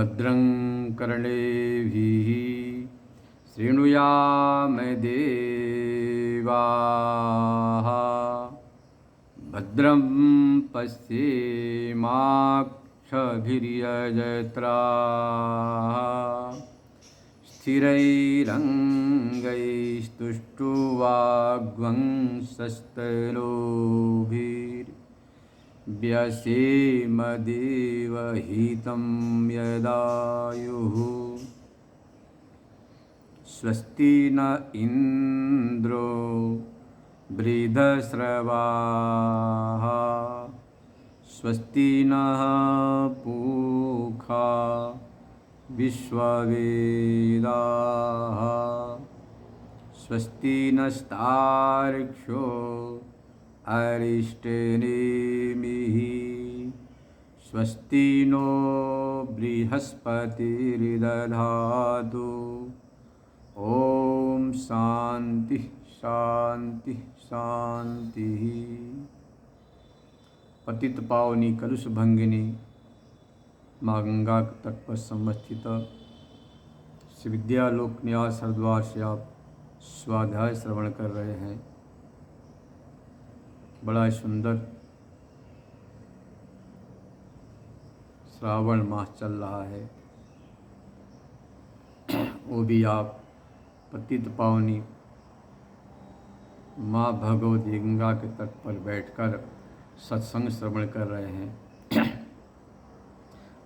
भद्रं कर्णेभिः शृणुयाम देवाः भद्रं पश्येमाक्षभिर्यजत्राः स्थिरैरङ्गैस्तुष्टुवाग्वंशस्तनूभिर्व्यसेम देवहितं यदायुः स्वस्ति न इन्द्रो वृद्धश्रवाः स्वस्ति नः पूषा विश्ववेदाः स्वस्ति नस्तार्क्ष्यो अरिष्टनेमिः स्वस्ति नो बृहस्पतिर्दधातु ओम शांति शांति शांति। पतित पावनी कलुष भंगिनी माँ गंगा के तट पर समस्थित श्री विद्यालोक न्यास हरिद्वार से आप स्वाध्याय श्रवण कर रहे हैं। बड़ा सुंदर श्रावण मास चल रहा है, वो भी आप पतित पावनी माँ भगवती गंगा के तट पर बैठकर सत्संग श्रवण कर रहे हैं।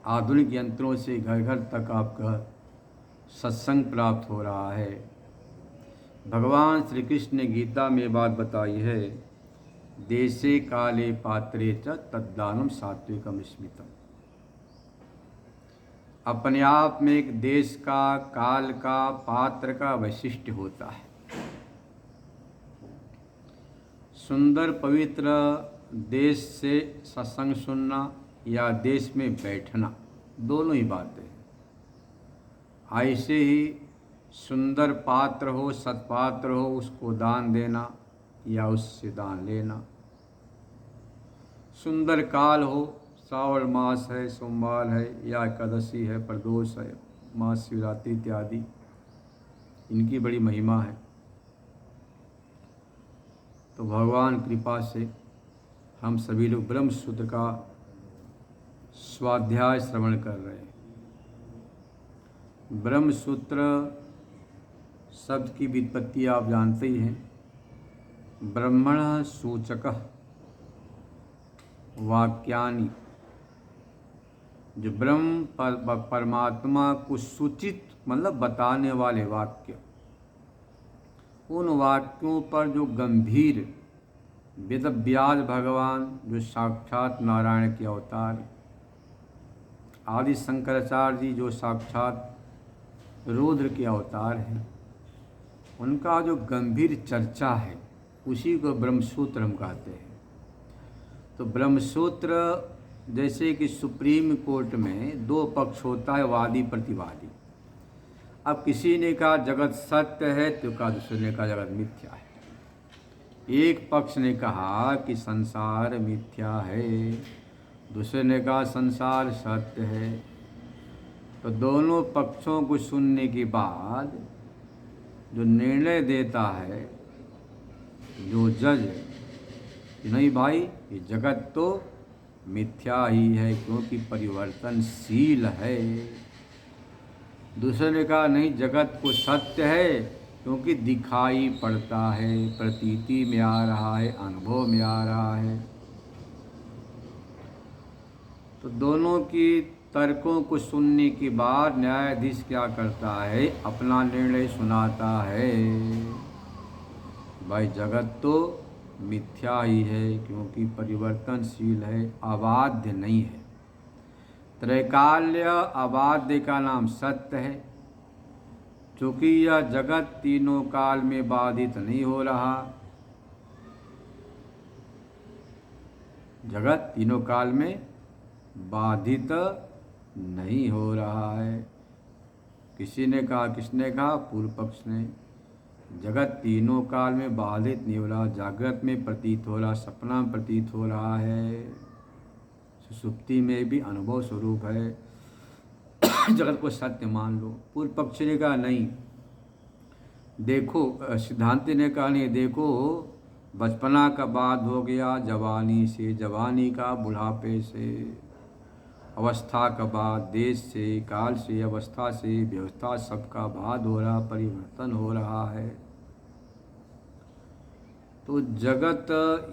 आधुनिक यंत्रों से घर घर तक आपका सत्संग प्राप्त हो रहा है। भगवान श्री कृष्ण ने गीता में बात बताई है, देशे काले पात्रे च तद्दानम सात्विकम स्मितम। अपने आप में एक देश का, काल का, पात्र का वैशिष्ट्य होता है। सुंदर पवित्र देश से सत्संग सुनना या देश में बैठना, दोनों ही बातें हैं। ऐसे ही सुंदर पात्र हो, सत्पात्र हो, उसको दान देना या उससे दान लेना। सुंदर काल हो, श्रावण मास है, सोमवार है या एकादशी है, प्रदोष है, महाशिवरात्रि इत्यादि, इनकी बड़ी महिमा है। तो भगवान कृपा से हम सभी लोग ब्रह्म सूत्र का स्वाध्याय श्रवण कर रहे हैं। ब्रह्म सूत्र शब्द की व्युत्पत्ति आप जानते ही हैं। ब्रह्मण सूचकः वाक्यानि, जो ब्रह्म परमात्मा को सूचित मतलब बताने वाले वाक्य, उन वाक्यों पर जो गंभीर वेद व्यास भगवान जो साक्षात नारायण के अवतार, आदि शंकराचार्य जी जो साक्षात रुद्र के अवतार हैं, उनका जो गंभीर चर्चा है उसी को ब्रह्मसूत्र हम कहते हैं। तो ब्रह्मसूत्र जैसे कि सुप्रीम कोर्ट में दो पक्ष होता है, वादी प्रतिवादी। अब किसी ने कहा जगत सत्य है तो कहा दूसरे ने कहा जगत मिथ्या है। एक पक्ष ने कहा कि संसार मिथ्या है, दूसरे ने कहा संसार सत्य है। तो दोनों पक्षों को सुनने के बाद जो निर्णय देता है, जो जज, नहीं भाई ये जगत तो मिथ्या ही है क्योंकि परिवर्तनशील है। दूसरे ने कहा नहीं, जगत को सत्य है क्योंकि दिखाई पड़ता है, प्रतीति में आ रहा है, अनुभव में आ रहा है। तो दोनों की तर्कों को सुनने के बाद न्यायाधीश क्या करता है, अपना निर्णय सुनाता है, भाई जगत तो मिथ्या ही है क्योंकि परिवर्तनशील है, अबाध्य नहीं है। त्रैकाल्य अबाध्य का नाम सत्य है, चूँकि यह जगत तीनों काल में बाधित नहीं हो रहा। जगत तीनों काल में बाधित नहीं हो रहा है। किसी ने कहा, किसने कहा? पूर्व पक्ष ने। जगत तीनों काल में बाधित नहीं हो रहा, जागृत में प्रतीत हो रहा, सपना में प्रतीत हो रहा है, सुषुप्ति में भी अनुभव स्वरूप है। जगत को सत्य मान लो। पूर्व पक्षी ने कहा नहीं, देखो, सिद्धांत ने कहा नहीं, देखो बचपना का बाद हो गया जवानी से, जवानी का बुढ़ापे से, अवस्था का बाद देश से, काल से, अवस्था से, व्यवस्था, सबका बाद हो रहा, परिवर्तन हो रहा है। तो जगत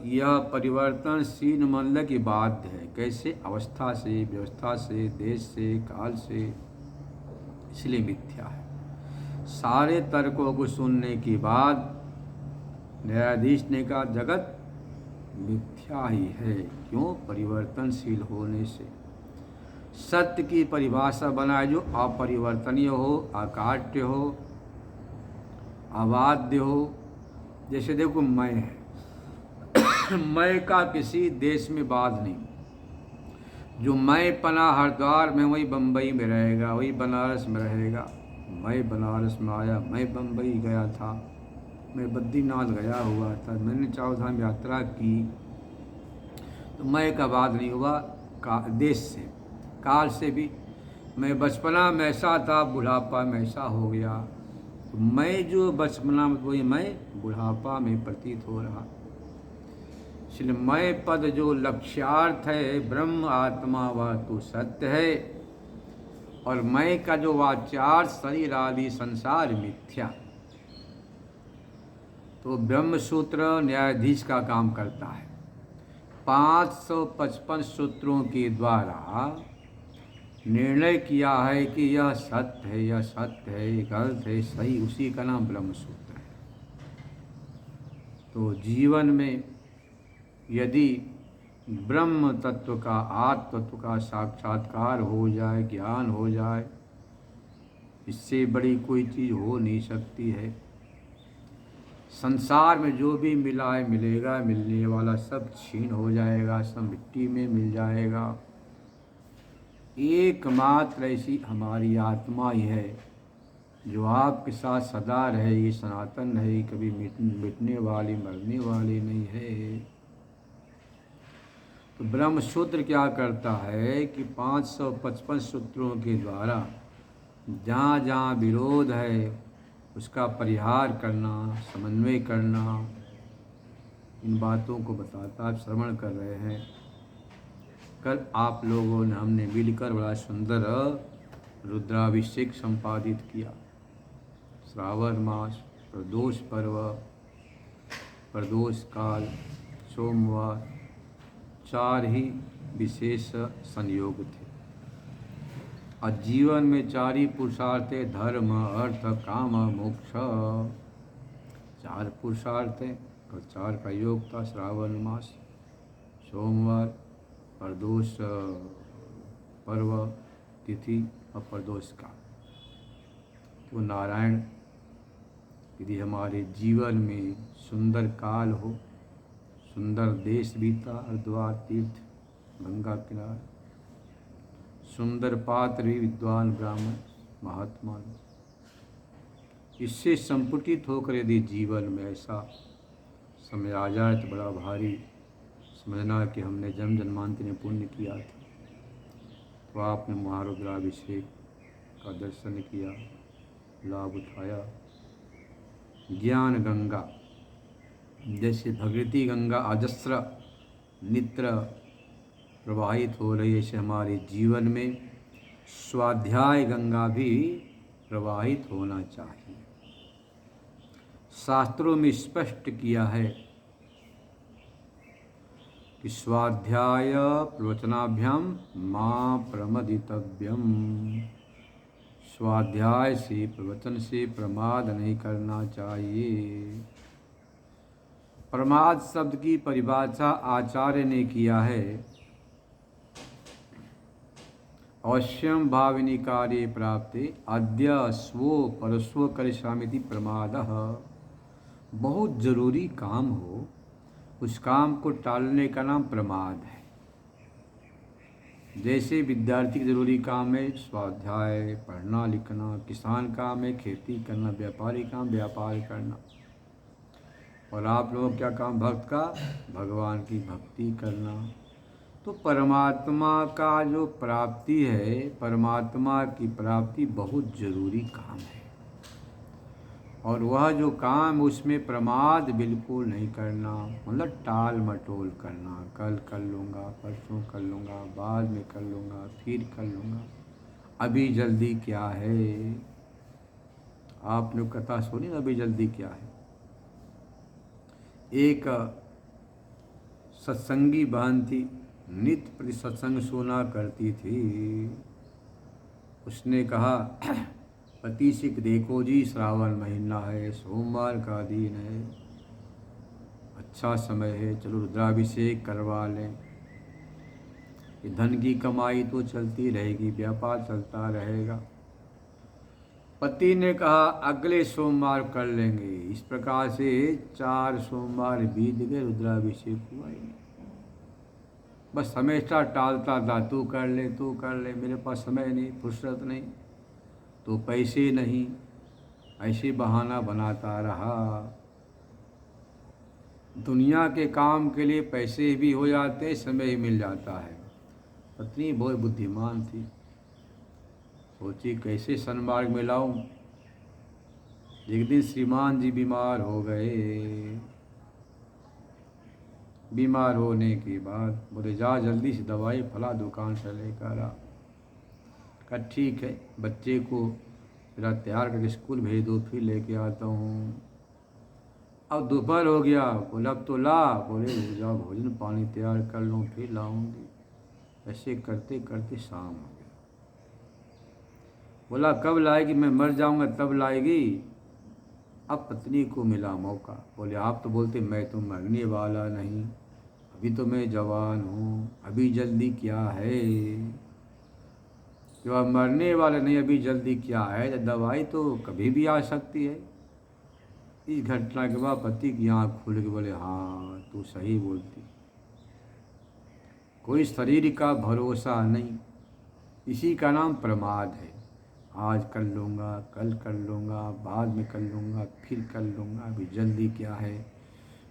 यह परिवर्तनशील मानने की बात है। कैसे? अवस्था से, व्यवस्था से, देश से, काल से, इसलिए मिथ्या है। सारे तर्कों को सुनने के बाद न्यायाधीश ने कहा जगत मिथ्या ही है। क्यों? परिवर्तनशील होने से। सत्य की परिभाषा बनाए जो अपरिवर्तनीय हो, अकाट्य हो, अबाध्य हो। जैसे देखो मैं है मैं का किसी देश में बाध नहीं। जो मैं पना हरिद्वार में, वही बम्बई में रहेगा, वही बनारस में रहेगा। मैं बनारस में आया, मैं बम्बई गया था, मैं बद्रीनाथ गया हुआ था, मैंने चारोधाम यात्रा की। तो मैं का बाध नहीं हुआ देश से, काल से भी। मैं बचपना में ऐसा था, बुढ़ापा में ऐसा हो गया। तो मैं जो बचपना में, वही मैं बुढ़ापा में प्रतीत हो रहा। इसलिए मैं पद जो लक्ष्यार्थ है, ब्रह्म आत्मा वह तो सत्य है, और मैं का जो वाच्यार्थ शरीर आदि संसार मिथ्या। तो ब्रह्म सूत्र न्यायाधीश का काम करता है। 555 सूत्रों के द्वारा निर्णय किया है कि यह सत्य है, यह सत्य है, गलत है, सही, उसी का नाम ब्रह्म सूत्र है। तो जीवन में यदि ब्रह्म तत्व का, आत्म तत्व का साक्षात्कार हो जाए, ज्ञान हो जाए, इससे बड़ी कोई चीज़ हो नहीं सकती है। संसार में जो भी मिला है, मिलेगा, मिलने वाला सब छीन हो जाएगा, सब मिट्टी में मिल जाएगा। एकमात्र ऐसी हमारी आत्मा ही है जो आपके साथ सदा रहेगी, सनातन है, कभी मिटने वाली, मरने वाली नहीं है। तो ब्रह्म सूत्र क्या करता है कि 555 सूत्रों के द्वारा जहाँ जहाँ विरोध है उसका परिहार करना, समन्वय करना, इन बातों को बताता। आप श्रवण कर रहे हैं, कल आप लोगों ने, हमने मिलकर बड़ा सुंदर रुद्राभिषेक संपादित किया। श्रावण मास, प्रदोष पर्व, प्रदोष काल, सोमवार, 4 ही विशेष संयोग थे। और जीवन में 4 ही पुरुषार्थ है, धर्म, अर्थ, काम, मोक्ष। 4 पुरुषार्थ हैं और 4 का योग था। श्रावण मास, सोमवार, प्रदोष पर्व तिथि और प्रदोष काल। तो नारायण यदि हमारे जीवन में सुंदर काल हो, सुंदर देश बीता, हरिद्वार तीर्थ, गंगा किनारे, सुंदर पात्र भी, विद्वान ब्राह्मण महात्मा, इससे संपुटित होकर यदि जीवन में ऐसा समय आ जाए तो बड़ा भारी समझना कि हमने जन्म जन्मांतर में पुण्य किया था। तो आपने महारुद्राभिषेक का दर्शन किया, लाभ उठाया। ज्ञान गंगा जैसे भगवती गंगा अजस्र नित्र प्रवाहित हो रही है, ऐसे हमारे जीवन में स्वाध्याय गंगा भी प्रवाहित होना चाहिए। शास्त्रों में स्पष्ट किया है कि स्वाध्याय प्रवचनाभ्याम मां प्रमदितव्यम। स्वाध्याय से, प्रवचन से प्रमाद नहीं करना चाहिए। प्रमाद शब्द की परिभाषा आचार्य ने किया है, अवश्यम भाविनी कार्य प्राप्ते अद्य स्वो परस्व करिष्यामीति प्रमादः। बहुत जरूरी काम हो, उस काम को टालने का नाम प्रमाद है। जैसे विद्यार्थी के जरूरी काम है स्वाध्याय, पढ़ना लिखना, किसान काम है खेती करना, व्यापारी काम व्यापार करना, और आप लोगों क्या काम? भक्त का भगवान की भक्ति करना। तो परमात्मा का जो प्राप्ति है, परमात्मा की प्राप्ति बहुत जरूरी काम है, और वह जो काम उसमें प्रमाद बिल्कुल नहीं करना, मतलब टाल मटोल करना, कल कर लूँगा, परसों कर लूँगा, बाद में कर लूँगा, फिर कर लूँगा, अभी जल्दी क्या है। आपने कथा सुनी ना, अभी जल्दी क्या है। एक सत्संगी बहन थी, नित्य प्रति सत्संग सुना करती थी। उसने कहा, पति से देखो जी, श्रावण महीना है, सोमवार का दिन है, अच्छा समय है, चलो रुद्राभिषेक करवा लें, ये धन की कमाई तो चलती रहेगी, व्यापार चलता रहेगा। पति ने कहा, अगले सोमवार कर लेंगे। इस प्रकार से 4 सोमवार बीत गए, रुद्राभिषेक हुआ ही नहीं। बस हमेशा टालता था, तू कर ले, तू कर ले, मेरे पास समय नहीं, फुर्सत नहीं, तो पैसे नहीं, ऐसे बहाना बनाता रहा। दुनिया के काम के लिए पैसे भी हो जाते, समय ही मिल जाता है। पत्नी बहुत बुद्धिमान थी, सोची कैसे सन्मार्ग में लाऊं। एक दिन श्रीमान जी बीमार हो गए। बीमार होने के बाद बोले, जा जल्दी से दवाई फला दुकान से लेकर आ। कहा ठीक है, बच्चे को मेरा तैयार करके स्कूल भेज दो, फिर लेके आता हूँ। अब दोपहर हो गया, बोला अब तो ला। बोले जाओ भोजन पानी तैयार कर लूँ, फिर लाऊंगी। ऐसे करते करते शाम हो गया। बोला कब लाएगी, मैं मर जाऊंगा तब लाएगी। अब पत्नी को मिला मौका, बोले आप तो बोलते मैं तो मरने वाला नहीं, अभी तो मैं जवान हूँ, अभी जल्दी क्या है। जब आप मरने वाले नहीं, अभी जल्दी क्या है, तो दवाई तो कभी भी आ सकती है। इस घटना के बाद पति की आँख खुल के बोले, हाँ तू सही बोलती, कोई शरीर का भरोसा नहीं, इसी का नाम प्रमाद है। आज कर लूँगा, कल कर लूँगा, बाद में कर लूँगा, फिर कर लूँगा, अभी जल्दी क्या है।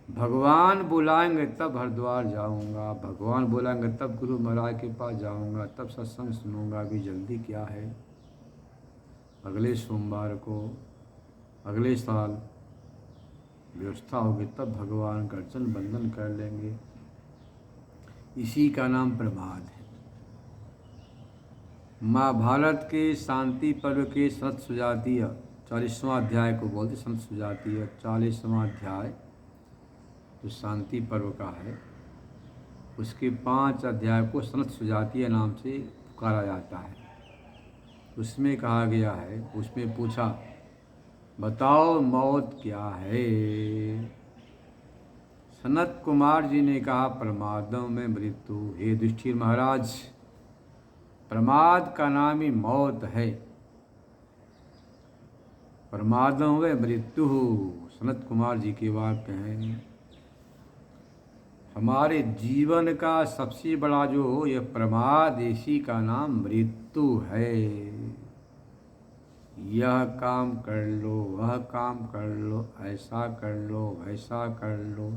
भगवान बुलाएंगे तब हरिद्वार जाऊँगा, भगवान बुलाएंगे तब गुरु महाराज के पास जाऊँगा, तब सत्संग सुनूँगा, अभी जल्दी क्या है। अगले सोमवार को, अगले साल व्यवस्था होगी तब भगवान का अर्चन बंदन कर लेंगे। इसी का नाम प्रमाद है। महाभारत के शांति पर्व के संत सुजातीय 40वां अध्याय को बोलते, संत सुजातीय 40वां अध्याय जो शांति पर्व का है, उसके 5 अध्याय को संत सुजातीय नाम से पुकारा जाता है। उसमें कहा गया है, उसमें पूछा, बताओ मौत क्या है। सनत कुमार जी ने कहा, प्रमादों में मृत्यु। हे युधिष्ठिर महाराज, प्रमाद का नाम ही मौत है, प्रमादों में मृत्यु। सनत कुमार जी के वाक्य हैं। हमारे जीवन का सबसे बड़ा जो ये प्रमाद, इसी का नाम मृत्यु है। यह काम कर लो, वह काम कर लो, ऐसा कर लो, वैसा कर लो,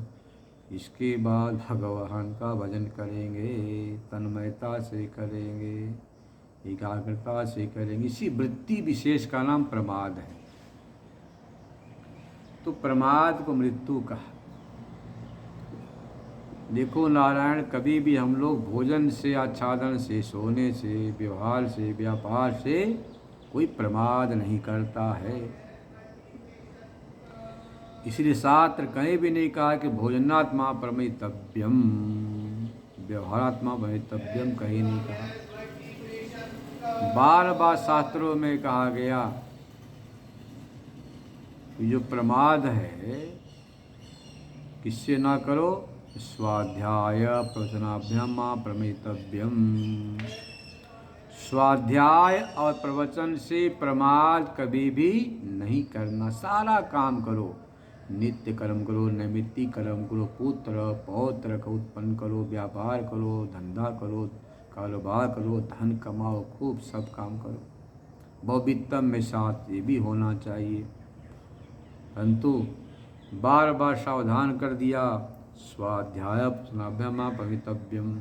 इसके बाद भगवान का भजन करेंगे, तन्मयता से करेंगे, एकाग्रता से करेंगे, इसी वृत्ति विशेष का नाम प्रमाद है। तो प्रमाद को मृत्यु कहा। देखो नारायण, कभी भी हम लोग भोजन से, आच्छादन से, सोने से, व्यवहार से, व्यापार से कोई प्रमाद नहीं करता है। इसलिए शास्त्र कहीं भी नहीं कहा कि भोजनात्मा प्रमितव्यम, व्यवहारात्मा भवितव्यम कहीं नहीं कहा। बार बार शास्त्रों में कहा गया कि जो प्रमाद है किससे ना करो, स्वाध्याय प्रवचनाभ्याम प्रमितव्यम। स्वाध्याय और प्रवचन से प्रमाद कभी भी नहीं करना। सारा काम करो, नित्य कर्म करो, नैमित्तिक कर्म करो, पुत्र पौत्र का उत्पन्न करो, व्यापार करो, धंधा करो, कारोबार करो, धन कमाओ, खूब सब काम करो। बहुवित्तम में साथ ये भी होना चाहिए, परंतु बार बार सावधान कर दिया, स्वाध्याय प्रवचनाभ्याम भवितव्यम।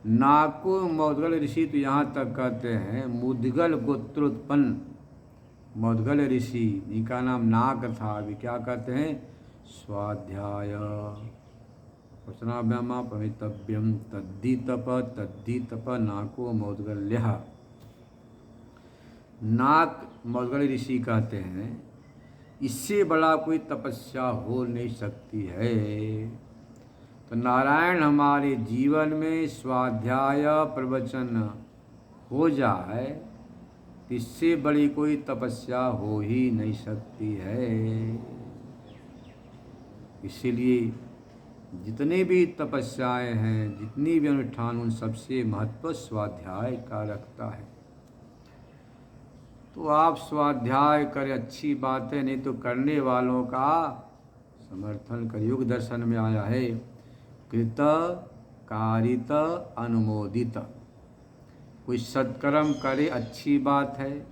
नाको मौद्गल ऋषि तो यहाँ तक कहते हैं मुद्गल गोत्रोत्पन्न मौद्गल ऋषि, इनका नाम नाक था। अभी क्या कहते हैं? स्वाध्याय वचनाभ्यामा पवितव्यम तद्धि तप नाको मौद्गल्यः। नाक मौद्गल ऋषि कहते हैं इससे बड़ा कोई तपस्या हो नहीं सकती है। तो नारायण हमारे जीवन में स्वाध्याय प्रवचन हो जाए, इससे बड़ी कोई तपस्या हो ही नहीं सकती है। इसीलिए जितने भी तपस्याएं हैं, जितनी भी अनुष्ठान, उन सबसे महत्व स्वाध्याय का रखता है। तो आप स्वाध्याय करें, अच्छी बात है, नहीं तो करने वालों का समर्थन कर। युग दर्शन में आया है कृत कारित अनुमोदित। कोई सत्कर्म करे अच्छी बात है,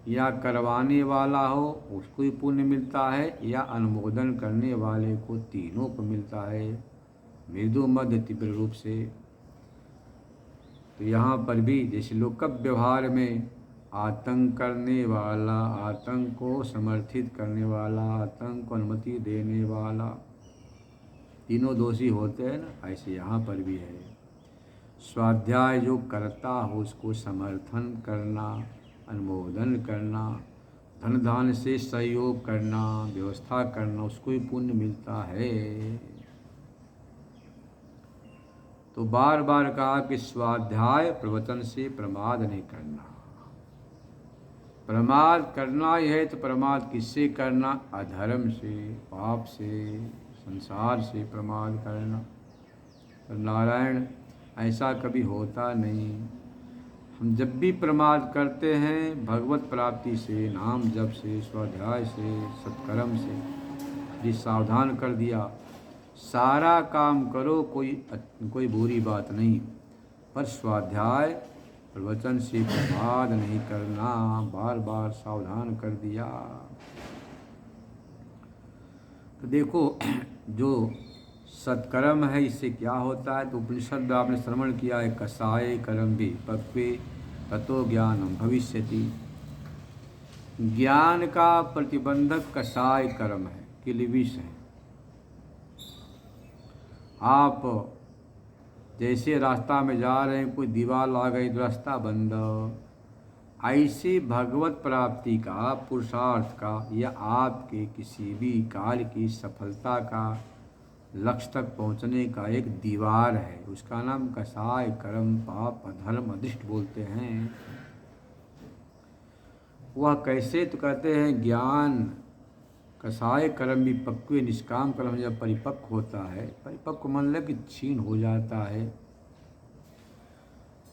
या करवाने वाला हो उसको ही पुण्य मिलता है, या अनुमोदन करने वाले को तीनों को मिलता है, मृदु मध्य तीव्र रूप से। तो यहाँ पर भी जैसे लोक व्यवहार में आतंक करने वाला, आतंक को समर्थित करने वाला, आतंक को अनुमति देने वाला, तीनों दोषी होते हैं ना, ऐसे यहाँ पर भी है। स्वाध्याय जो करता हो उसको समर्थन करना, अनुमोदन करना, धन दान से सहयोग करना, व्यवस्था करना, उसको ही पुण्य मिलता है। तो बार बार कहा कि स्वाध्याय प्रवचन से प्रमाद नहीं करना। प्रमाद करना ही है तो प्रमाद किससे करना? अधर्म से, पाप से, संसार से प्रमाद करना। पर नारायण ऐसा कभी होता नहीं। हम जब भी प्रमाद करते हैं भगवत प्राप्ति से, नाम जप से, स्वाध्याय से, सत्कर्म से, जिस सावधान कर दिया, सारा काम करो, कोई बुरी बात नहीं, पर स्वाध्याय प्रवचन से प्रमाद नहीं करना, बार बार सावधान कर दिया। तो देखो जो सत्कर्म है इससे क्या होता है? तो उपनिषद में आपने श्रवण किया है, कसाय कर्म भी पक्वे ततो ज्ञानम भविष्यति। ज्ञान का प्रतिबंधक कसाय कर्म है, किलविष है। आप जैसे रास्ता में जा रहे हैं, कोई दीवार आ गई तो रास्ता बंद, ऐसे भगवत प्राप्ति का, पुरुषार्थ का, या आपके किसी भी कार्य की सफलता का, लक्ष्य तक पहुंचने का एक दीवार है, उसका नाम कसाय कर्म, पाप, अधर्म, अदृष्ट बोलते हैं। वह कैसे? तो कहते हैं ज्ञान कसाय कर्म भी पक्वे, निष्काम कर्म जब परिपक्व होता है, परिपक्व मतलब कि क्षीण हो जाता है।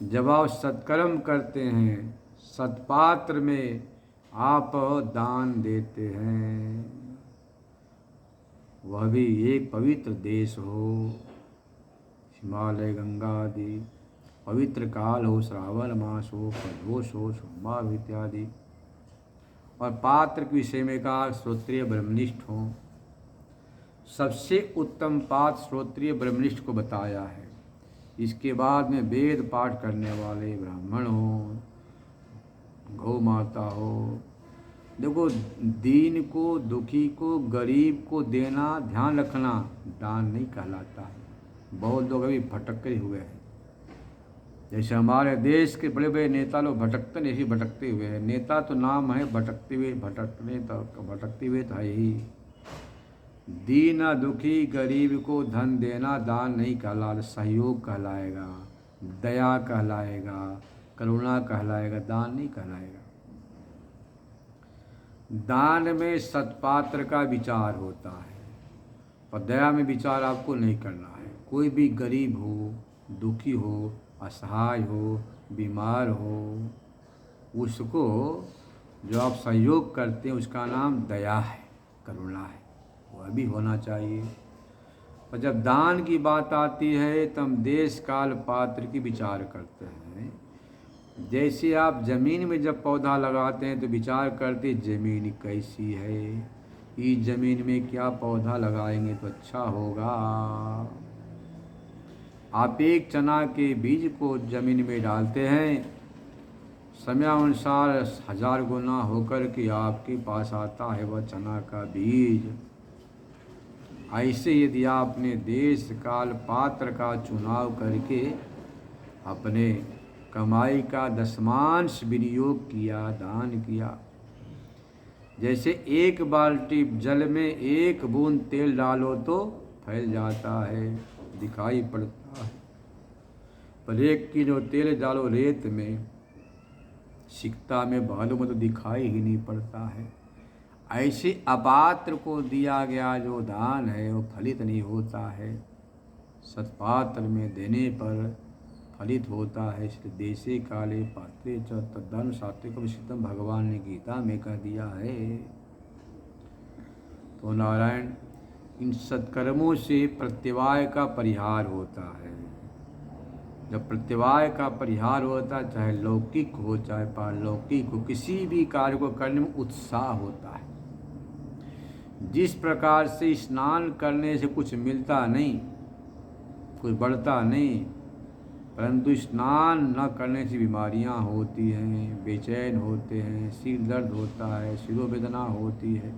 जब आप सत्कर्म करते हैं, सत्पात्र में आप दान देते हैं, वह भी एक पवित्र देश हो, हिमालय, गंगा आदि, पवित्र काल हो, श्रावण मास हो, प्रदोष हो, सोमवार इत्यादि, और पात्र के विषय में कहा श्रोत्रिय ब्रह्मनिष्ठ हो। सबसे उत्तम पात्र श्रोत्रिय ब्रह्मनिष्ठ को बताया है। इसके बाद में वेद पाठ करने वाले ब्राह्मण हो, गौ माता हो। देखो, दीन को, दुखी को, गरीब को देना, ध्यान रखना, दान नहीं कहलाता है। बहुत लोग अभी भटके हुए हैं। जैसे हमारे देश के बड़े बड़े नेता लोग भटकते नहीं, भटकते हुए हैं। नेता तो नाम है, भटकते हुए, भटकते हुए तो है ही। दीन दुखी गरीब को धन देना दान नहीं कहला, सहयोग कहलाएगा, दया कहलाएगा, करुणा कहलाएगा, दान नहीं कहलाएगा। दान में सत्पात्र का विचार होता है, पर दया में विचार आपको नहीं करना है। कोई भी गरीब हो, दुखी हो, असहाय हो, बीमार हो, उसको जो आप सहयोग करते हैं उसका नाम दया है, करुणा है, वह भी होना चाहिए। और जब दान की बात आती है तो हम देश काल पात्र की विचार करते हैं। जैसे आप जमीन में जब पौधा लगाते हैं तो विचार करते जमीन कैसी है, इस जमीन में क्या पौधा लगाएंगे तो अच्छा होगा। आप एक चना के बीज को जमीन में डालते हैं, समयानुसार 1000 गुना होकर के आपके पास आता है वह चना का बीज। ऐसे यदि आपने देश काल पात्र का चुनाव करके अपने कमाई का दशमांश विनियोग किया, दान किया, जैसे एक बाल्टी जल में एक बूंद तेल डालो तो फैल जाता है, दिखाई पड़ता है, पर 1 किलो तेल डालो रेत में, सिकता में बालू में तो दिखाई ही नहीं पड़ता है। ऐसे अपात्र को दिया गया जो दान है वो फलित नहीं होता है, सत्पात्र में देने पर फलित होता है। इसलिए देशे काले पात्रे च तद्धर्म सात्विकम सिद्धम भगवान ने गीता में कह दिया है। तो नारायण, इन सत्कर्मों से प्रत्यवाय का परिहार होता है। जब प्रत्यवाय का परिहार होता है, चाहे लौकिक हो चाहे पारलौकिक हो, किसी भी कार्य को करने में उत्साह होता है। जिस प्रकार से स्नान करने से कुछ मिलता नहीं, कुछ बढ़ता नहीं, परंतु स्नान न करने से बीमारियां होती हैं, बेचैन होते हैं, सिर दर्द होता है, शिरोवेदना होती है।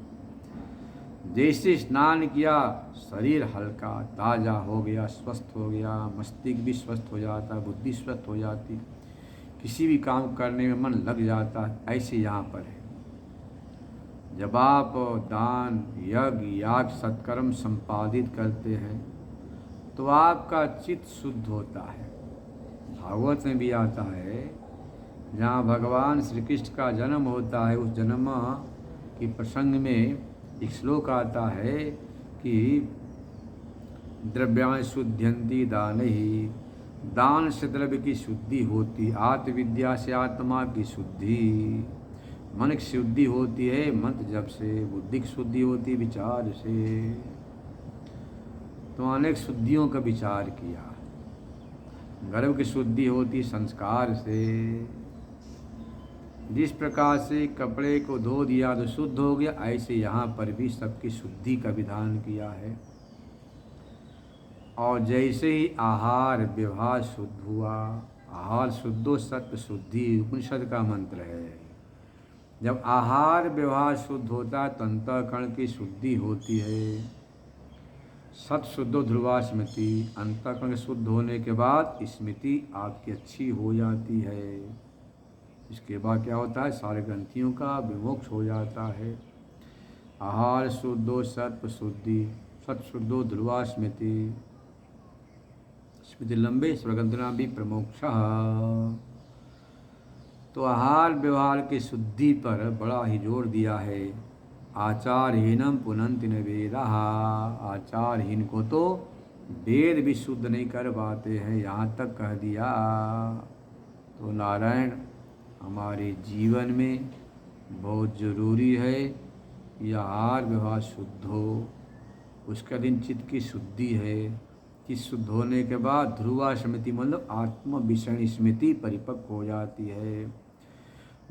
जैसे स्नान किया शरीर हल्का ताज़ा हो गया, स्वस्थ हो गया, मस्तिष्क भी स्वस्थ हो जाता, बुद्धि स्वस्थ हो जाती, किसी भी काम करने में मन लग जाता है। ऐसे यहाँ पर है, जब आप दान यज्ञ याग सत्कर्म संपादित करते हैं तो आपका चित्त शुद्ध होता है। भागवत में भी आता है, जहाँ भगवान श्री कृष्ण का जन्म होता है, उस जन्म के प्रसंग में एक श्लोक आता है कि द्रव्याणि शुद्ध्यन्ति दानैः, दान से द्रव्य की शुद्धि होती, आत्मविद्या से आत्मा की शुद्धि, मन की शुद्धि होती है मंत्र जप से, बुद्धि की शुद्धि होती है विचार से। तो अनेक शुद्धियों का विचार किया। गर्भ की शुद्धि होती संस्कार से। जिस प्रकार से कपड़े को धो दिया तो शुद्ध हो गया, ऐसे यहाँ पर भी सबकी शुद्धि का विधान किया है। और जैसे ही आहार व्यवहार शुद्ध हुआ, आहार शुद्धो सत्व शुद्धि उपनिषद का मंत्र है। जब आहार व्यवहार शुद्ध होता है तो अंतःकरण की शुद्धि होती है। सत शुद्धो ध्रुवा स्मृति, अंतःकरण के शुद्ध होने के बाद स्मृति आपकी अच्छी हो जाती है। इसके बाद क्या होता है, सारे ग्रंथियों का विमोक्ष हो जाता है। आहार शुद्धो सत्व शुद्धि, सत शुद्धो ध्रुवा स्मृति, स्मृति लंबे स्वर्गंधना भी प्रमोक्ष। तो आहार व्यवहार की शुद्धि पर बड़ा ही जोर दिया है। आचारहीनम पुनन्ति न वेदाः, आचारहीन को तो वेद भी शुद्ध नहीं कर पाते हैं, यहाँ तक कह दिया। तो नारायण, हमारे जीवन में बहुत जरूरी है यह आहार व्यवहार शुद्ध हो, उसका दिन चित्त की शुद्धि है। चित्त शुद्ध होने के बाद ध्रुवा स्मृति मतलब आत्म विषयणी स्मृति परिपक्व हो जाती है।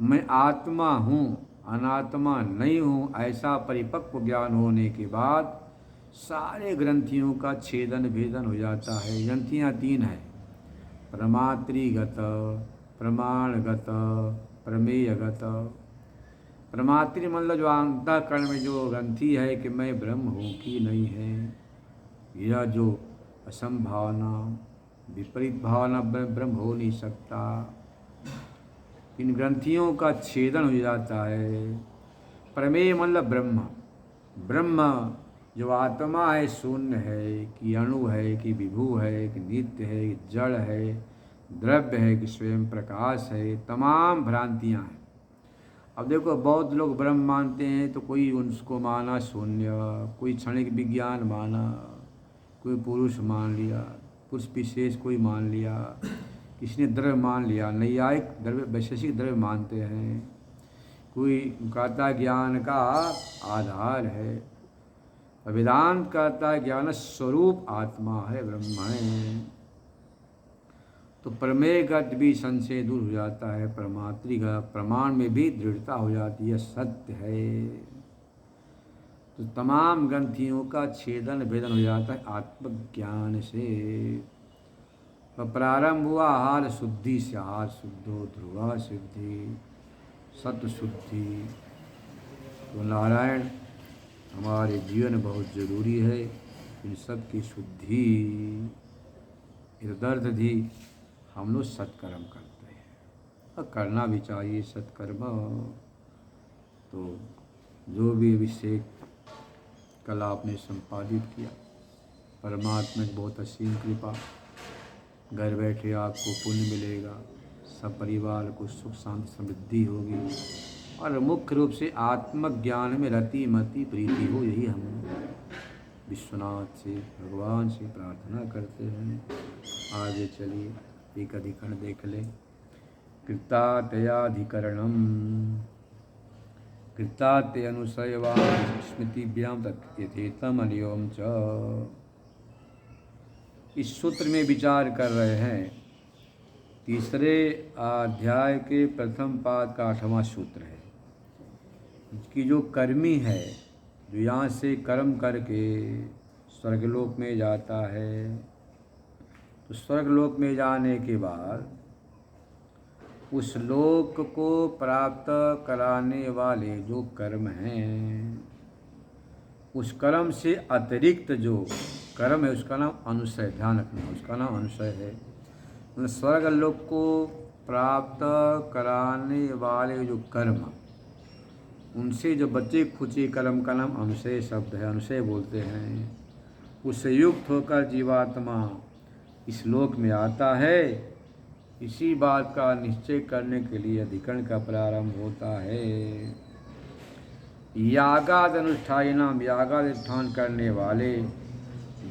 मैं आत्मा हूँ, अनात्मा नहीं हूँ, ऐसा परिपक्व ज्ञान होने के बाद सारे ग्रंथियों का छेदन भेदन हो जाता है। ग्रंथियाँ 3 हैं, प्रमात्रिगत, प्रमाणगत, प्रमेयगत। प्रमात्रि मतलब जो अंतःकरण में जो ग्रंथि है कि मैं ब्रह्म हूँ कि नहीं है, यह जो असंभावना विपरीत भावना ब्रह्म हो नहीं सकता, इन ग्रंथियों का छेदन हो जाता है। प्रमेय मतलब ब्रह्म, ब्रह्म जो आत्मा है, शून्य है कि अणु है कि विभू है कि नित्य है कि जड़ है, द्रव्य है कि स्वयं प्रकाश है, तमाम भ्रांतियाँ हैं। अब देखो, बहुत लोग ब्रह्म मानते हैं तो कोई उसको माना शून्य, कोई क्षणिक विज्ञान माना, कोई पुरुष मान लिया, पुरुष विशेष कोई मान लिया, किसी ने द्रव्य मान लिया। नैयायिक द्रव्य वैशेषिक द्रव्य मानते हैं, कोई कहता ज्ञान का आधार है, वेदांत कहता ज्ञान स्वरूप आत्मा है, ब्रह्म है। तो प्रमेयगत भी संशय दूर हो जाता है, प्रमात्रिगत प्रमाण में भी दृढ़ता हो जाती है, सत्य है। तो तमाम ग्रंथियों का छेदन भेदन हो जाता है आत्मज्ञान से। तो प्रारंभ हुआ आहार शुद्धि से। आहार शुद्धो ध्रुवा सिद्धि सत्य शुद्धि। तो नारायण हमारे जीवन बहुत जरूरी है। इन सब की शुद्धि इर्दर्द भी हम लोग सत्कर्म करते हैं और करना भी चाहिए सत्कर्म। तो जो भी अभिषेक कला आपने संपादित किया, परमात्मा की बहुत असीम कृपा, घर बैठे आपको पुण्य मिलेगा, सब परिवार को सुख शांति समृद्धि होगी और मुख्य रूप से आत्मज्ञान में रति मति प्रीति हो, यही हम विश्वनाथ से भगवान से प्रार्थना करते हैं। आगे चलिए एक अधिकरण देख लें। कृतातयाधिकरणम कृताते अनुशयवा स्मृतिभ्याम तथेतम अनियम च। इस सूत्र में विचार कर रहे हैं। तीसरे अध्याय के प्रथम पाद का 8वां सूत्र है कि जो कर्मी है, जो यहाँ से कर्म करके स्वर्गलोक में जाता है, तो स्वर्गलोक में जाने के बाद उस लोक को प्राप्त कराने वाले जो कर्म हैं, उस कर्म से अतिरिक्त जो कर्म है उसका नाम अनुशय, ध्यान रखना, उसका नाम अनुशय है। मतलब स्वर्ग लोक को प्राप्त कराने वाले जो कर्म, उनसे जो बचे खुचे कर्म का नाम अनुशय शब्द है, अनुशय बोलते हैं। उससे युक्त होकर जीवात्मा इस लोक में आता है। इसी बात का निश्चय करने के लिए अधिकरण का प्रारंभ होता है। यागाद अनुष्ठायिनाम, यागाद अनुष्ठान करने वाले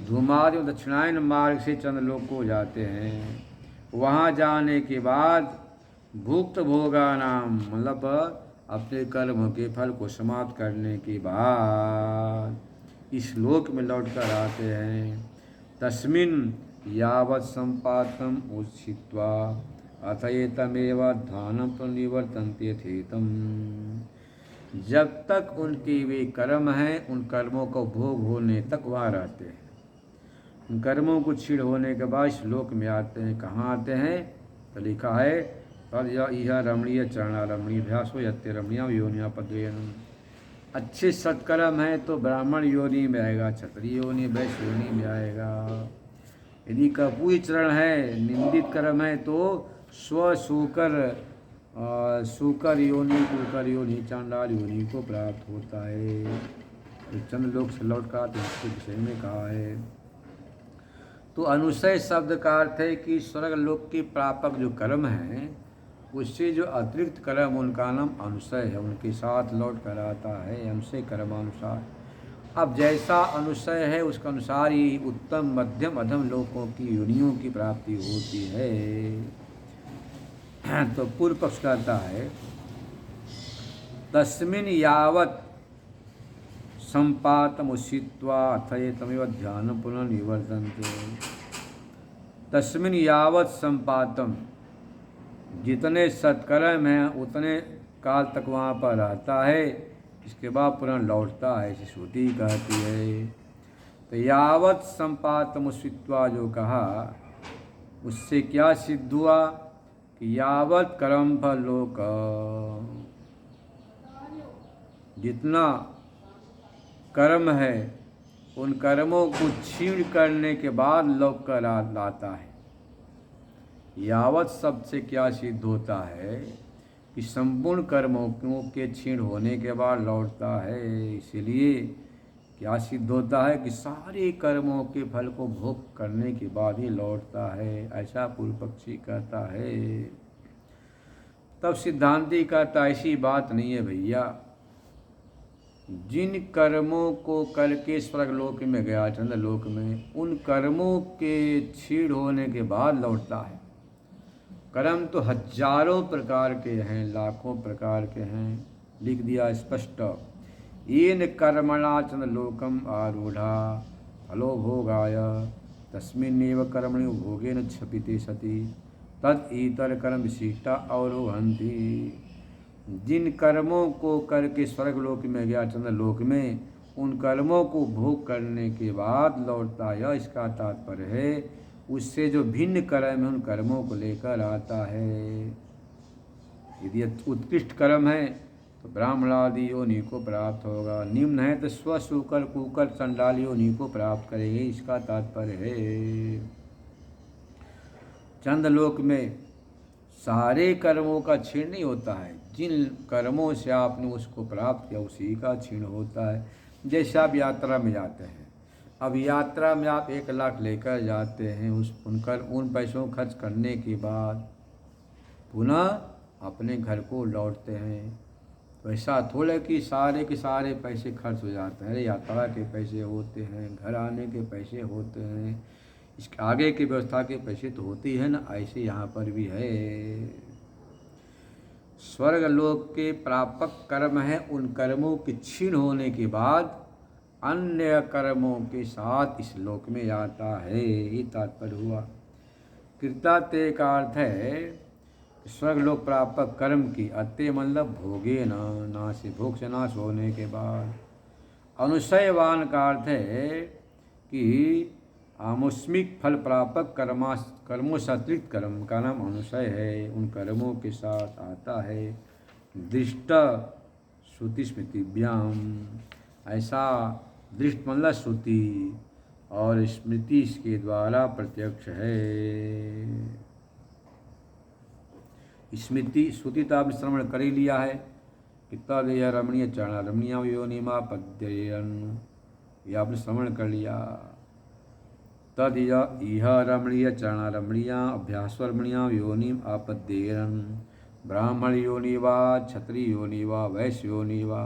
धूमादि दक्षिणायन मार्ग से चंद्रलोक को जाते हैं। वहाँ जाने के बाद भुक्त भोगा नाम, मतलब अपने कर्मों के फल को समाप्त करने के बाद इस लोक में लौट कर आते हैं। तस्मिन् यावत् संपातम उच्छित्वा अथएतमेव ध्यानं प्रनिवर्तन्ते थेतम। जब तक उनके वे कर्म हैं, उन कर्मों को भोग होने तक वहाँ रहते हैं। उन कर्मों को छीड़ होने के बाद श्लोक में आते हैं। कहाँ आते हैं? तो लिखा है तद यह रमणीय चरणारमणीय भ्यासो यत्ते रमणीय योनिया पद्वेन। अच्छे सत्कर्म है तो ब्राह्मण योनि में आएगा, क्षत्रिय योनि, वैश्य योनि में आएगा। यदि कपूरी चरण है, निंदित कर्म है, तो स्व सूकर योनि, कुकर योनि, चांडाल योनि को प्राप्त होता है। तो चंद्रलोक से लौट कर इसके विषय में कहा है। तो अनुशय शब्द का अर्थ है कि स्वर्ग लोक के प्रापक जो कर्म हैं, उससे जो अतिरिक्त कर्म, उनका नाम अनुशय है। उनके साथ लौट कर आता है, अनुशय कर्मानुसार। अब जैसा अनुशय है उसके अनुसार ही उत्तम मध्यम अधम लोकों की योनियों की प्राप्ति होती है। तो पूर्व पक्ष कहता है तस्मिन् यावत् संपातम उषित्वा अथएतमेव ध्यानं पुनः निवर्तन्ते। तस्मिन् यावत् संपातम, जितने सत्कर्म हैं उतने काल तक वहाँ पर रहता है, इसके बाद पुनः लौटता है, ऐसी श्रुति कहती है। तो यावत् संपातम उषित्वा जो कहा, उससे क्या सिद्ध हुआ कि यावत् कर्म फल लोक, जितना कर्म है उन कर्मों को छीण करने के बाद लौट कर लाता है। यावत शब्द से क्या सिद्ध होता है कि संपूर्ण कर्मों के छीण होने के बाद लौटता है। इसीलिए क्या सिद्ध होता है कि सारे कर्मों के फल को भोग करने के बाद ही लौटता है, ऐसा पूर्व पक्षी कहता है। तब सिद्धांती कहता ऐसी बात नहीं है भैया। जिन कर्मों को करके स्वर्गलोक में गया, चंद्रलोक में, उन कर्मों के छीड़ होने के बाद लौटता है। कर्म तो हजारों प्रकार के हैं, लाखों प्रकार के हैं, लिख दिया स्पष्ट। येन कर्मणा चंद्रलोकम आरूढ़ा फलो भोगाय तस्मिन्नेव कर्मणि भोगेन क्षपिते सति तद इतर कर्म विशिष्टा अवरोहन्ति। जिन कर्मों को करके स्वर्गलोक में गया, चंद्रलोक में, उन कर्मों को भोग करने के बाद लौटता है, इसका तात्पर्य है उससे जो भिन्न कर्म है उन कर्मों को लेकर आता है। यदि उत्कृष्ट कर्म है तो ब्राह्मणादि योनि को प्राप्त होगा, निम्न है तो स्वशूकर कुकर चंडाल योनि को प्राप्त करेंगे। इसका तात्पर्य है चंद्रलोक में सारे कर्मों का क्षीण नहीं होता है, जिन कर्मों से आपने उसको प्राप्त किया उसी का क्षीण होता है। जैसे आप यात्रा में जाते हैं, अब यात्रा में आप 1 लाख लेकर जाते हैं, उन पैसों खर्च करने के बाद पुनः अपने घर को लौटते हैं, तो ऐसा थोड़ा कि सारे के सारे पैसे खर्च हो जाते हैं। यात्रा के पैसे होते हैं, घर आने के पैसे होते हैं, इसके आगे की व्यवस्था के पैसे तो होते ही है ना। ऐसे यहाँ पर भी है। स्वर्ग लोक के प्रापक कर्म है, उन कर्मों के क्षीण होने के बाद अन्य कर्मों के साथ इस लोक में आता है। ये तात्पर्य हुआ। कृताते का अर्थ है स्वर्ग लोक प्रापक कर्म की, अत्य मतलब भोगे नाश, भोग से नाश होने के बाद। अनुशयवान का अर्थ है कि आमुष्मिक फल प्रापक कर्मों से अतिरिक्त कर्म का नाम अनुशय है, उन कर्मों के साथ आता है। दृष्ट श्रुति स्मृतिभ्याम, ऐसा दृष्ट मतलब श्रुति और स्मृति इसके द्वारा प्रत्यक्ष है। स्मृति श्रुति तो आपने श्रवण कर ही लिया है कि तद यह रमणीय चरण रमणीय योनिमा पद्यन, यह आपने श्रवण कर लिया। तद यह रमणीय चरण रमणीय अभ्यास रमणीय योनिम आपद्येरन, ब्राह्मण योनि वा क्षत्रिय योनि वा वैश्य योनि वा,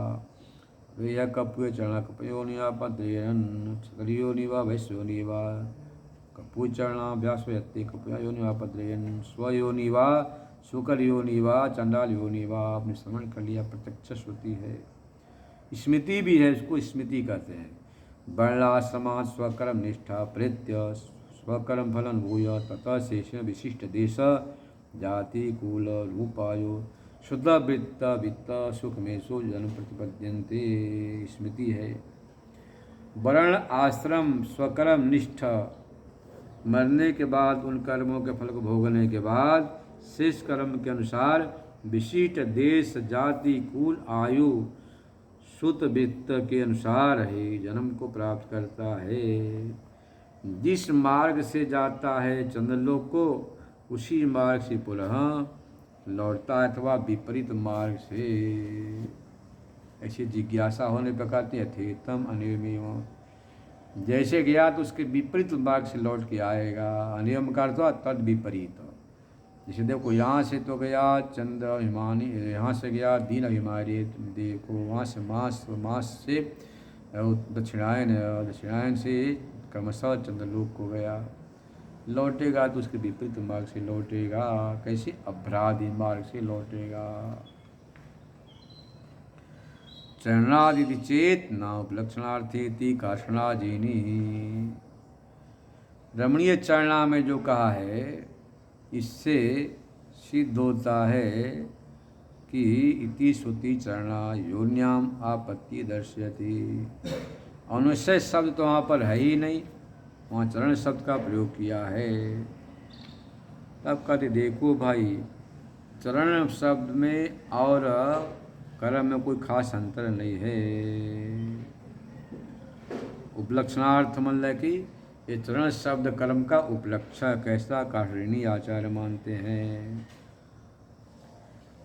यह कपूय चरण कपयोनि आपद्येरन, क्षत्रिय योनि वा वैश्य योनि वा कपूय चरणाभ्यास यत्ते कपूय योनि आपद्येरन, स्वयोनि वा शुकर योनि वा चंडाल योनि वा, आपने श्रवण कर लिया। प्रत्यक्ष श्रुति है। स्मृति भी है, उसको स्मृति कहते हैं। वर्णाश्रमात् स्वकर्म निष्ठा प्रेत्य स्वकर्म फलन भूय ततः शेषेण विशिष्ट देश जाति कुल रूपायो शुद्ध वृत्त वित्त सुखमेशो जन प्रतिपद्यन्ते, स्मृति है। वर्ण आश्रम स्वकर्म निष्ठ, मरने के बाद उन कर्मों के फल को भोगने के बाद शेष कर्म के अनुसार विशिष्ट देश जाति कुल आयु शुद्ध वित्त के अनुसार है जन्म को प्राप्त करता है। जिस मार्ग से जाता है चंद्रलोक को उसी मार्ग से पुनः लौटता है, अथवा विपरीत मार्ग से। ऐसी जिज्ञासा होने पर कहते हैं थेतम अनियम, जैसे गया तो उसके विपरीत मार्ग से लौट के आएगा। अनियम का अर्थ तद विपरीत। जैसे देखो यहाँ से तो गया चंद्र हिमानी, यहाँ से गया दीन अभिमानी, देखो वहाँ से मास से दक्षिणायन, दक्षिणायन से क्रमशः चंद्रलोक को गया, लौटेगा तो उसके विपरीत मार्ग से लौटेगा। कैसे? अपराधी मार्ग से लौटेगा। चरणादि चेत न उपलक्षणार्थेति काषणाजीनी, रमणीय चरणा में जो कहा है इससे सिद्ध होता है कि इति श्रुति चरणा योन्याम आपत्ति दर्शयति। अनुशय शब्द तो वहाँ पर है ही नहीं, वहाँ चरण शब्द का प्रयोग किया है। तब कहते देखो भाई, चरण शब्द में और कर्म में कोई खास अंतर नहीं है। उपलक्षणार्थ मतलब कि ये चरण शब्द कर्म का उपलक्षक, ऐसा काषिणी आचार्य मानते हैं।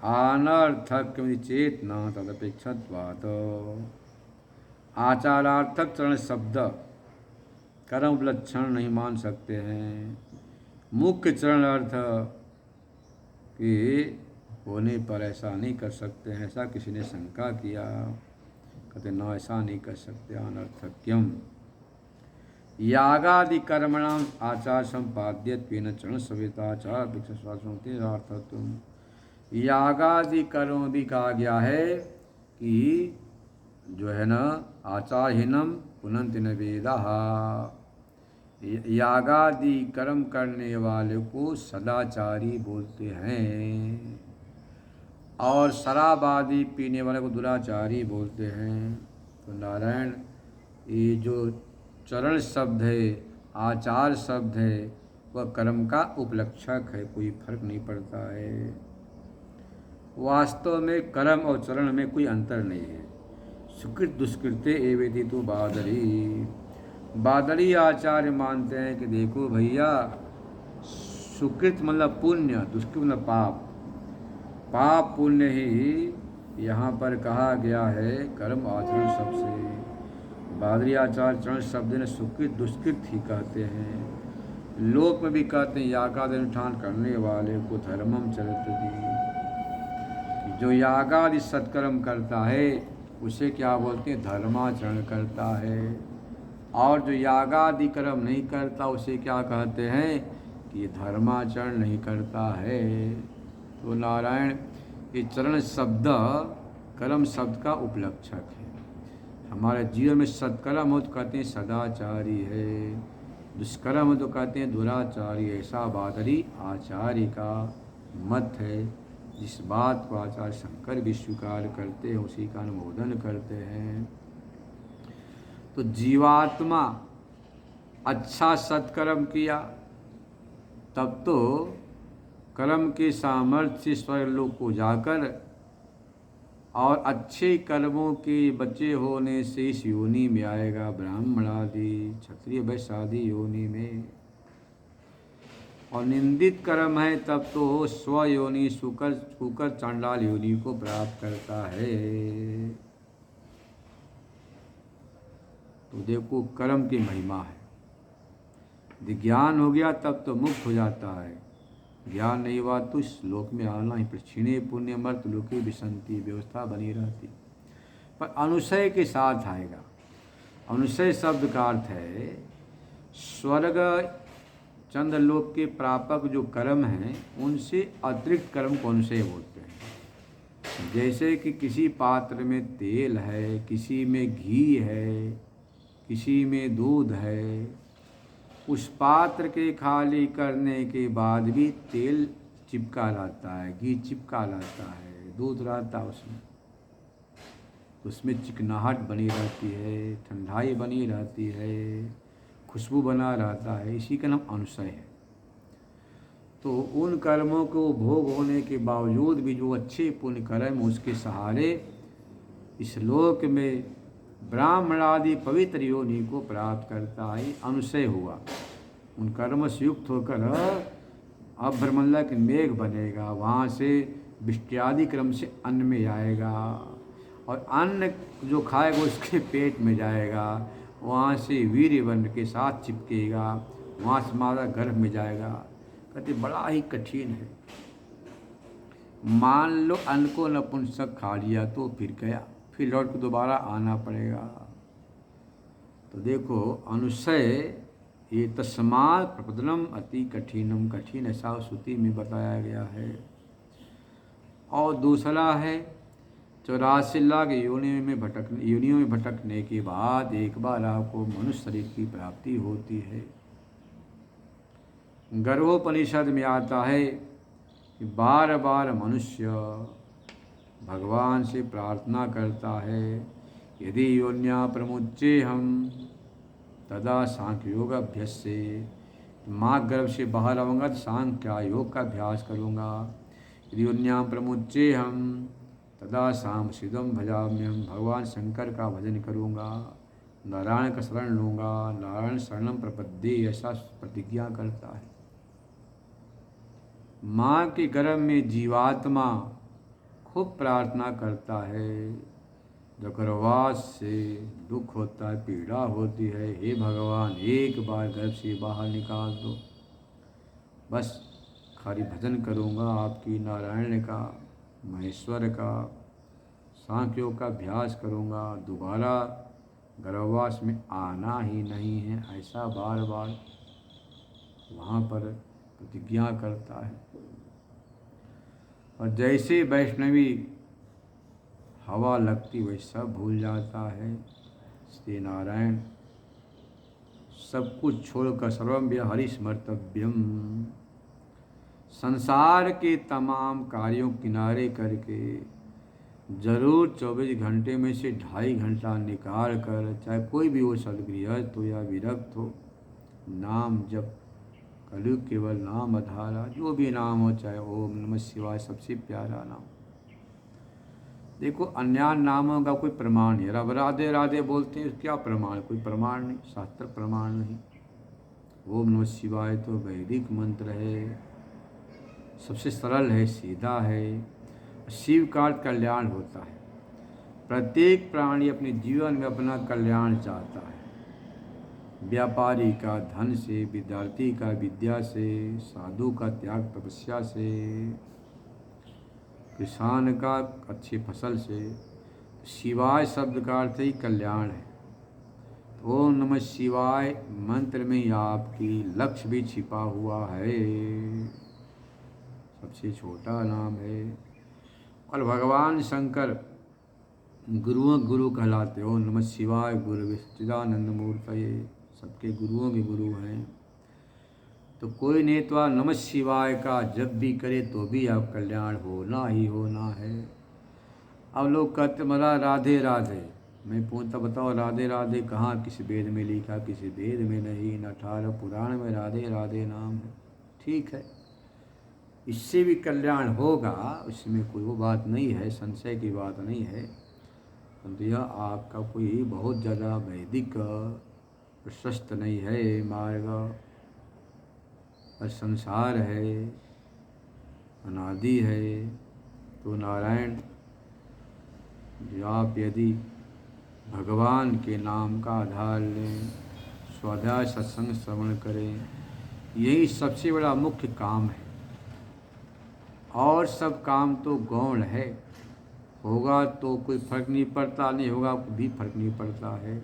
अनर्थक चेत न तदपेक्षत्वात्, आचारार्थक चरण शब्द कर्म उपलक्षण नहीं मान सकते हैं। मुख्य चरण अर्थ के होने पर ऐसा नहीं कर सकते हैं, ऐसा किसी ने शंका किया। कहते न, ऐसा नहीं कर सकते। अनर्थक्यम यागादि कर्मणाम आचार संपाद्यत्वेन चरण सवेताचार अर्थत्वम, यागादि कर्म भी कहा गया है कि जो है ना आचारहीनम पुनन्ति न वेदाः, यागादि कर्म करने वाले को सदाचारी बोलते हैं, और शराब आदि पीने वाले को दुराचारी बोलते हैं। तो नारायण, ये जो चरण शब्द है, आचार शब्द है, वह कर्म का उपलक्षक है, कोई फर्क नहीं पड़ता है। वास्तव में कर्म और चरण में कोई अंतर नहीं है। सुकृत दुष्कृत्य एवेति तो बादरी। बादरी आचार्य मानते हैं कि देखो भैया, सुकृत मतलब पुण्य, दुष्कृत मतलब पाप, पाप पुण्य ही यहाँ पर कहा गया है कर्म आचरण शब्द से। बादरी आचार्य चरण शब्द ने सुकृत दुष्कृत ही कहते हैं। लोक में भी कहते हैं यागादि अनुष्ठान करने वाले को धर्मम चरित्र। जो यागादि सत्कर्म करता है उसे क्या बोलते हैं? धर्माचरण करता है। और जो यागादि कर्म नहीं करता उसे क्या कहते हैं? कि धर्माचरण नहीं करता है। तो नारायण, ये चरण शब्द कर्म शब्द का उपलक्षक है। हमारे जीवन में सत्कर्म हो तो कहते हैं सदाचारी है, दुष्कर्म हो तो कहते हैं दुराचारी। ऐसा बादरी आचार्य का मत है। जिस बात को आचार्य शंकर भी स्वीकार करते हैं उसी का अनुमोदन करते हैं। तो जीवात्मा अच्छा सत्कर्म किया तब तो कर्म के सामर्थ्य स्वर्गलोक को जाकर और अच्छे कर्मों के बचे होने से इस योनि में आएगा, ब्राह्मण आदि क्षत्रिय वैश्य आदि योनि में। और निंदित कर्म है तब तो स्वयोनि कुकर चांडाल योनि को प्राप्त करता है। तो देखो कर्म की महिमा है। यदि ज्ञान हो गया तब तो मुक्त हो जाता है, ज्ञान नहीं हुआ तो इस लोक में आना ही क्षीणे पुण्य मर्त लोके विसंति व्यवस्था बनी रहती। पर अनुशय के साथ आएगा। अनुशय शब्द का अर्थ है स्वर्ग चंद्रलोक के प्रापक जो कर्म हैं उनसे अतिरिक्त कर्म को अनुशय बोलते हैं। जैसे कि किसी पात्र में तेल है, किसी में घी है, किसी में दूध है, उस पात्र के खाली करने के बाद भी तेल चिपका रहता है, घी चिपका रहता है, दूध रहता है उसमें चिकनाहट बनी रहती है, ठंडाई बनी रहती है, खुशबू बना रहता है। इसी का नाम अनुशय है। तो उन कर्मों को भोग होने के बावजूद भी जो अच्छे पुण्य कर्म उसके सहारे इस लोक में ब्राह्मण आदि पवित्र योनि को प्राप्त करता है। अनुशय हुआ, उन कर्म से युक्त होकर अब ब्रह्मंडल मेघ बनेगा, वहाँ से विष्ट्यादि क्रम से अन्न में आएगा और अन्न जो खाएगा उसके पेट में जाएगा, वहाँ से वीर्य बन के साथ चिपकेगा, वहाँ से मादा गर्भ में जाएगा। कहते बड़ा ही कठिन है। मान लो अन्न को नपुंसक खा लिया तो फिर गया, फिर लौट के दोबारा आना पड़ेगा। तो देखो अनुशय ये तस्मात् प्रपदनम अति कठिनम, कठिन ऐसा श्रुति में बताया गया है। और दूसरा है 84 लाख योनियों में भटकने के बाद एक बार आपको मनुष्य शरीर की प्राप्ति होती है। गर्भोपनिषद में आता है कि बार बार मनुष्य भगवान से प्रार्थना करता है, यदि योन्या प्रमुच्चे हम तदा सांख्य योग अभ्यस से, माँ गर्भ से बाहर आऊँगा तो सांख्य योग का अभ्यास करूँगा। यदि योन्या प्रमुच्चे हम तदा शाम सिद्धम भजाम्यम, भगवान शंकर का भजन करूँगा, नारायण का शरण लूँगा, नारायण शरणम प्रपद्ये, ऐसा प्रतिज्ञा करता है। माँ के गर्भ में जीवात्मा खूब प्रार्थना करता है, जब गर्भवास से दुख होता है, पीड़ा होती है, हे भगवान एक बार गर्भ से बाहर निकाल दो, बस खाली भजन करूँगा आपकी, नारायण का, महेश्वर का, सांख्यों का अभ्यास करूँगा, दोबारा गर्भवास में आना ही नहीं है, ऐसा बार बार वहाँ पर प्रतिज्ञा करता है। और जैसे वैष्णवी हवा लगती वही सब भूल जाता है। श्री नारायण सब कुछ छोड़कर सर्वम हरि स्मर्तव्यम, संसार के तमाम कार्यों किनारे करके जरूर 24 घंटे में से 2.5 घंटा निकाल कर, चाहे कोई भी हो, सदगृहस्थ हो या विरक्त हो, नाम जप कलयुग केवल नाम आधारा। जो भी नाम हो, चाहे ओम नमः शिवाय सबसे प्यारा नाम। देखो अन्य नामों का कोई प्रमाण नहीं। रब राधे राधे बोलते हैं, क्या प्रमाण? कोई प्रमाण नहीं, शास्त्र प्रमाण नहीं। ओम नमः शिवाय तो वैदिक मंत्र है, सबसे सरल है, सीधा है। शिव का कल्याण होता है। प्रत्येक प्राणी अपने जीवन में अपना कल्याण चाहता है। व्यापारी का धन से, विद्यार्थी का विद्या से, साधु का त्याग तपस्या से, किसान का अच्छी फसल से। शिवाय शब्द का अर्थ ही कल्याण है। ओम नमः शिवाय मंत्र में ही आपकी लक्ष्य भी छिपा हुआ है। सबसे छोटा नाम है। और भगवान शंकर गुरुओं गुरु कहलाते हो। नमः शिवाय गुरु सच्चिदानंद मूर्तये, सबके गुरुओं के गुरु हैं। तो कोई नहीं तो नमः शिवाय का जब भी करे तो भी आप कल्याण होना ही होना है। अब लोग कहते मला राधे राधे, मैं पूछता बताओ राधे राधे कहाँ, किसी वेद में लिखा? किसी वेद में नहीं, न 18 पुराण में राधे राधे नाम है। ठीक है, इससे भी कल्याण होगा, इसमें कोई वो बात नहीं है, संशय की बात नहीं है। परंतु यह आपका कोई बहुत ज़्यादा वैदिक प्रशस्त नहीं है मार्ग, और संसार है, अनादि है। तो नारायण जो आप यदि भगवान के नाम का आधार लें, स्वाध्याय सत्संग श्रवण करें, यही सबसे बड़ा मुख्य काम है। और सब काम तो गौण है। होगा तो कोई फर्क नहीं पड़ता, नहीं होगा भी फर्क नहीं पड़ता है।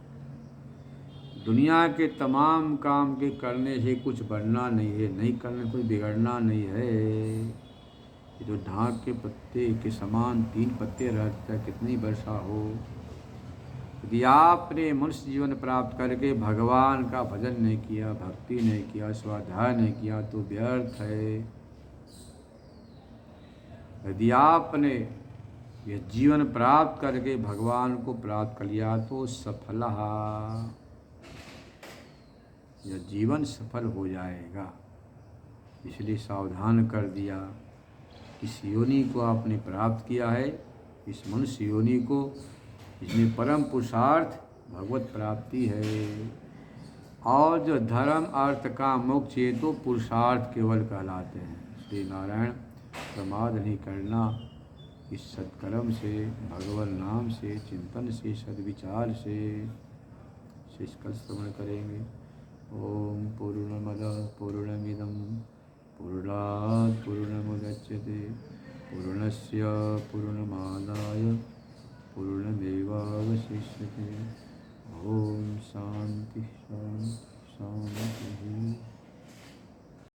दुनिया के तमाम काम के करने से कुछ बढ़ना नहीं है, नहीं करने से कुछ बिगड़ना नहीं है। ये जो ढाक के पत्ते के समान 3 पत्ते रहते हैं, कितनी वर्षा हो, यदि आपने मनुष्य जीवन प्राप्त करके भगवान का भजन नहीं किया, भक्ति नहीं किया, स्वाध्याय नहीं किया, तो व्यर्थ है। यदि आपने यह जीवन प्राप्त करके भगवान को प्राप्त कर लिया तो सफल, यह जीवन सफल हो जाएगा। इसलिए सावधान कर दिया। इस योनि को आपने प्राप्त किया है, इस मनुष्य योनि को, इसमें परम पुरुषार्थ भगवत प्राप्ति है। और जो धर्म अर्थ का मोक्ष ये तो पुरुषार्थ केवल कहलाते हैं। श्री नारायण प्रमाद नहीं करना। इस सत्कर्म से, भगवान नाम से, चिंतन से, सद्विचार से इसका श्रवण करेंगे। ओम पूर्णमदः पूर्णमिदं पूर्णात् पूर्णमुदच्यते पूर्णस्य पूर्णमादाय पूर्णमेवावशिष्यते। ओम शांति शांति।